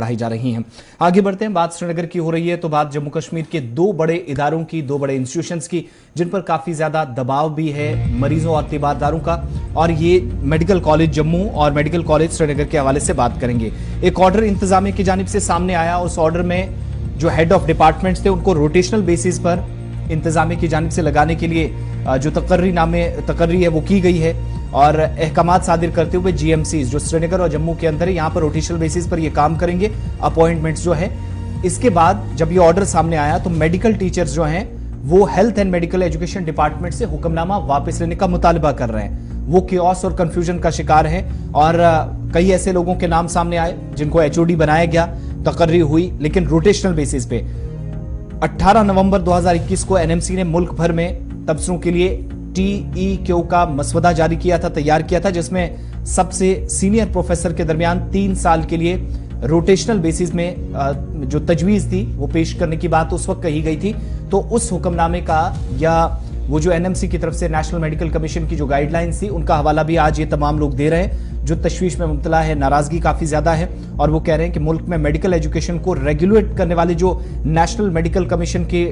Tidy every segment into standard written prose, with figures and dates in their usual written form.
बढ़ाई जा रही हैं। आगे बढ़ते हैं, बात श्रीनगर की हो रही है तो बात जम्मू कश्मीर के दो बड़े इदारों की, दो बड़े इंस्टीट्यूशंस की, जिन पर काफी ज्यादा दबाव भी है मरीजों और तीमारदारों का। और ये मेडिकल कॉलेज जम्मू और मेडिकल कॉलेज श्रीनगर के हवाले से बात करेंगे। एक ऑर्डर इंतजामिया की जानिब से सामने आया, उस ऑर्डर में जो हेड ऑफ डिपार्टमेंट्स थे उनको रोटेशनल बेसिस पर इंतजामिया की जानिब से लगाने के लिए जो तकर्री है वो की गई है और अहकामात सादिर करते हुए जीएमसीज जो श्रीनगर और जम्मू के अंदर है यहाँ पर रोटेशनल बेसिस पर ये काम करेंगे, अपॉइंटमेंट्स जो है। इसके बाद जब ये ऑर्डर सामने आया तो मेडिकल टीचर्स जो हैं वो health and medical education department से हुक्मनामा वापस लेने का मुतालबा कर रहे हैं। वो कियोस और कंफ्यूजन का शिकार है और कई ऐसे लोगों के नाम सामने आए जिनको एचओडी बनाया गया, तकर्री हुई, लेकिन रोटेशनल बेसिस पे। 18 नवंबर 2021 को एनएमसी ने मुल्क भर में तबसरों के लिए TEQ का मसवदा जारी किया था, तैयार किया था, जिसमें सबसे सीनियर प्रोफेसर के दरमियान 3 साल के लिए रोटेशनल बेसिस में जो तजवीज थी वो पेश करने की बात उस वक्त कही गई थी। तो उस हुक्मनामे का या वो जो एनएमसी की तरफ से नेशनल मेडिकल कमीशन की जो गाइडलाइंस थी उनका हवाला भी आज ये तमाम लोग दे रहे हैं जो तशवीश में मुब्तला है। नाराजगी काफी ज्यादा है और वो कह रहे हैं कि मुल्क में मेडिकल एजुकेशन को रेगुलेट करने वाले जो नेशनल मेडिकल कमीशन के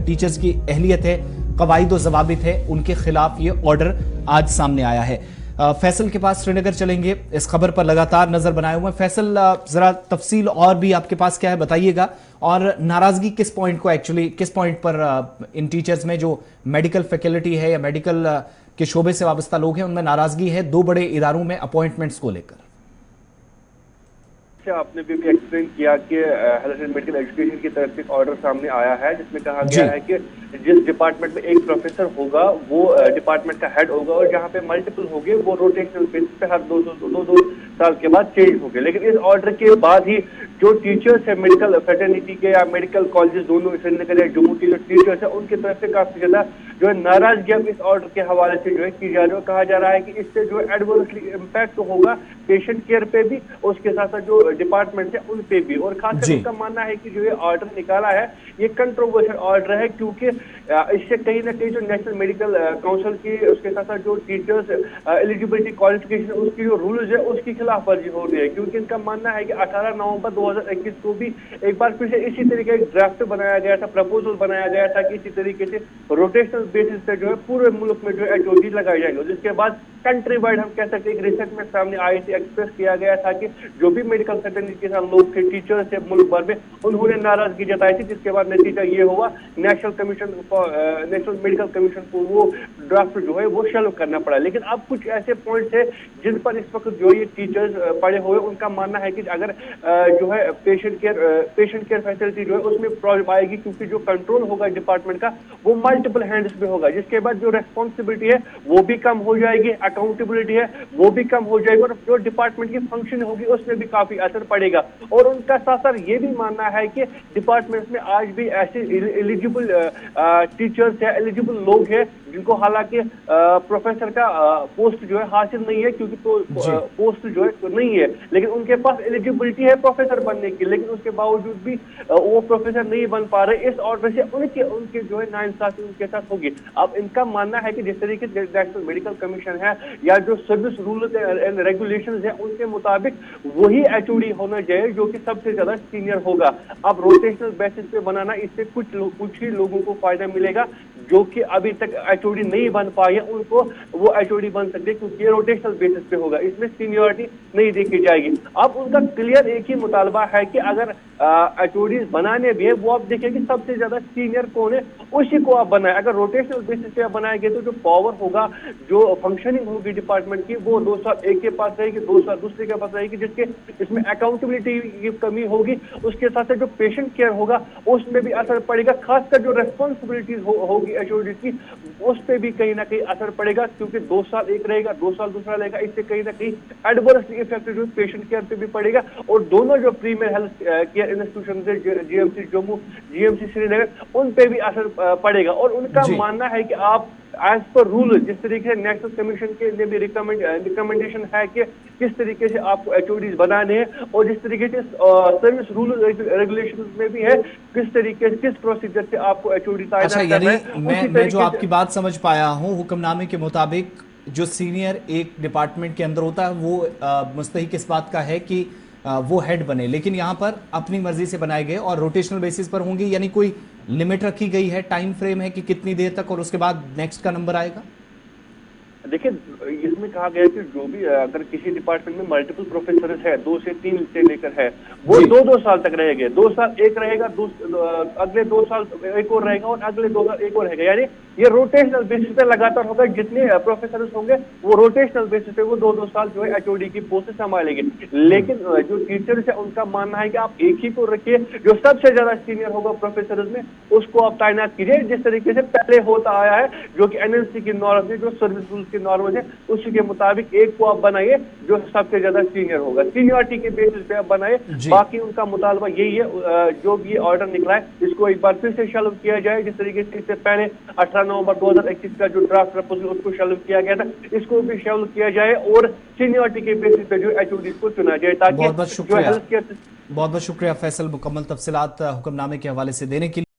टीचर्स की अहलियत है, कवायद व ज़वाबित है, उनके खिलाफ ये ऑर्डर आज सामने आया है। फैसल के पास श्रीनगर चलेंगे, इस खबर पर लगातार नजर बनाए हुए हैं। फैसल, जरा तफसील और भी आपके पास क्या है बताइएगा, और नाराजगी किस पॉइंट को एक्चुअली किस पॉइंट पर इन टीचर्स में जो मेडिकल फैकल्टी है या मेडिकल के शोबे से वाबस्ता लोग हैं उनमें नाराजगी है दो बड़े इदारों में अपॉइंटमेंट्स को लेकर? आपने भी एक्सप्लेन किया कि हेल्थ एंड मेडिकल एजुकेशन की तरफ से एक ऑर्डर सामने आया है जिसमें कहा गया है कि जिस डिपार्टमेंट में एक प्रोफेसर होगा वो डिपार्टमेंट का हेड होगा और जहां पे मल्टीपल होंगे वो रोटेशनल बेसिस पे हर दो साल के बाद चेंज होंगे। लेकिन इस ऑर्डर के बाद ही जो टीचर्स है मेडिकल फैटर्निटी के या मेडिकल कॉलेजेस दोनों श्रीनगर या जम्मू के जो टीचर्स है उनकी तरफ से काफी ज्यादा जो है नाराजगी अब इस ऑर्डर के हवाले से जो है की जा रही है। कहा जा रहा है कि इससे जो है एडवर्सली इम्पैक्ट तो होगा पेशेंट केयर पे भी और उसके साथ साथ जो डिपार्टमेंट है उन पे भी। और खासकर उनका मानना है कि जो ये ऑर्डर निकाला है ये कंट्रोवर्शियल ऑर्डर है क्योंकि इससे कहीं ना कहीं जो नेशनल मेडिकल काउंसिल की उसके साथ साथ जो टीचर्स एलिजिबिलिटी क्वालिफिकेशन उसकी जो रूल्स है उसकी खिलाफ वर्जी हो रही है। क्योंकि इनका मानना है कि 18 नवंबर 2021 को भी एक बार फिर से इसी तरीके का ड्राफ्ट बनाया गया था, प्रपोजल बनाया गया था कि इसी तरीके से रोटेशनल बेसिस पे जो है पूरे मुल्क में जो एचओडी लगाई जाएंगे। जिसके बाद कंट्री वाइड हम कह सकते हैं एक रिसर्च में सामने आई थी, एक्सप्रेस किया गया था कि जो भी मेडिकल फैकल्टी के साथ लोग थे, टीचर्स थे मुल्क भर में, उन्होंने नाराजगी जताई थी। जिसके बाद नतीजा ये हुआ नेशनल मेडिकल कमीशन को वो ड्राफ्ट जो है वो शेल्व करना पड़ा। लेकिन अब कुछ ऐसे पॉइंट्स है जिन पर इस वक्त जो ये टीचर्स पड़े हुए उनका मानना है कि अगर जो है पेशेंट केयर फैसिलिटी जो है उसमें प्रॉब्लम आएगी क्योंकि जो कंट्रोल होगा डिपार्टमेंट का वो मल्टीपल हैंड्स पे होगा। जिसके बाद जो रेस्पॉन्सिबिलिटी है वो भी कम हो जाएगी, अकाउंटेबिलिटी है वो भी कम हो जाएगी और जो डिपार्टमेंट की फंक्शन होगी उसमें भी काफी असर पड़ेगा। और उनका साथ साथ ये भी मानना है कि डिपार्टमेंट में आज भी ऐसे एलिजिबल टीचर्स है, एलिजिबल लोग हैं जिनको हालांकि प्रोफेसर का पोस्ट जो है हासिल नहीं है क्योंकि पोस्ट जो है नहीं है, लेकिन उनके पास एलिजिबिलिटी है प्रोफेसर बनने की, लेकिन उसके बावजूद भी वो प्रोफेसर नहीं बन पा रहे। इस ऑर्डर से उनके जो है नाइंसाफी उनके साथ होगी। अब इनका मानना है कि जिस तरीके से नेशनल मेडिकल कमीशन है या जो सर्विस रूल्स एंड रेगुलेशंस है उनके मुताबिक वही एचओडी होना चाहिए जो कि सबसे ज्यादा सीनियर होगा। अब रोटेशनल बेसिस पे बनाना इससे कुछ ही लोगों को फायदा मिलेगा जो कि अभी तक एचओडी नहीं बन पाए, उनको वो एचओडी बन सकते क्योंकि ये रोटेशनल बेसिस पे होगा, इसमें सीनियरिटी नहीं देखी जाएगी। अब उनका क्लियर एक ही मुतालबा है कि अगर एचओडी बनाने भी है वो आप देखें कि सबसे ज्यादा सीनियर कौन है उसी को आप बनाए। अगर रोटेशनल बेसिस पे आप बनाएंगे तो जो पावर होगा, जो फंक्शनिंग होगी डिपार्टमेंट की वो 2 साल एक के पास रहेगी, 2 साल दूसरे के पास रहेगी, जिसके इसमें अकाउंटेबिलिटी की कमी होगी। उसके साथ साथ जो पेशेंट केयर होगा उसमें भी असर पड़ेगा, खासकर जो रेस्पॉन्सिबिलिटीज होगी एचओडी की उस पर भी कहीं ना कहीं असर पड़ेगा क्योंकि 2 साल एक रहेगा, 2 साल दूसरा रहेगा। इससे कहीं ना कहीं एडवर्सली इफेक्ट जो पेशेंट केयर पे भी पड़ेगा। और दोनों जो प्रीमियर हेल्थ केयर इंस्टीट्यूशन है जीएमसी जम्मू, जीएमसी श्रीनगर, उन पे भी असर पड़ेगा। और उनका मानना है कि आप एज पर रूल जिस तरीके से नेशनल कमीशन के लिए भी रिकमेंडेशन है कि किस तरीके से आपको एचओडीज बनाने हैं और जिस तरीके से सर्विस रूल रेगुलेशन में भी है किस तरीके से किस प्रोसीजर से आपको एचओडी अच्छा, यानी मैं जो आपकी बात समझ पाया हूँ, हुक्मनामे के मुताबिक जो सीनियर एक डिपार्टमेंट के अंदर होता है वो मुस्तहिक इस बात का है कि वो हेड बने, लेकिन यहाँ पर अपनी मर्जी से बनाए गए और रोटेशनल बेसिस पर होंगे, यानी कोई लिमिट रखी गई है, टाइम फ्रेम है कि कितनी देर तक और उसके बाद नेक्स्ट का नंबर आएगा? देखिए, इसमें कहा गया है कि जो भी अगर किसी डिपार्टमेंट में मल्टीपल प्रोफेसर है, 2 से 3 से लेकर है, वो जी। 2-2 साल तक रहेंगे। 2 साल एक रहेगा, अगले 2 साल एक और रहेगा और अगले 2 साल एक और रहेगा। यानी ये रोटेशनल बेसिस पे लगातार होगा। जितने प्रोफेसर होंगे वो रोटेशनल बेसिस पे वो 2-2 साल जो है एचओडी की पोस्ट संभालेंगे। लेकिन जो टीचर्स है उनका मानना है कि आप एक ही को रखिए, जो सबसे ज्यादा सीनियर होगा प्रोफेसर में उसको आप तैनात कीजिए, जिस तरीके से पहले होता आया है, जो कि एनएलसी की नॉर्म है, जो सर्विस रूल्स के नॉर्म है, उसी के मुताबिक एक को आप बनाइए जो सबसे ज्यादा सीनियर होगा। सीनियरिटी के बेसिस पे आप बनाइए। बाकी उनका मुतालबा यही है, जो भी ये ऑर्डर निकला है इसको एक बार फिर से शेल्व किया जाए, जिस तरीके से इससे पहले 18 नवंबर 2021 का जो ड्राफ्ट प्रपोजल उसको शेल्व किया गया था, इसको भी शेल्व किया जाए और सीनियरिटी के बेसिस पे जो एचओडी को चुना जाए, ताकि बहुत बहुत शुक्रिया, हेल्थ केयर बहुत बहुत शुक्रिया फैसल, मुकम्मल तफसीलात हुक्मनामे के हवाले से देने के लिए।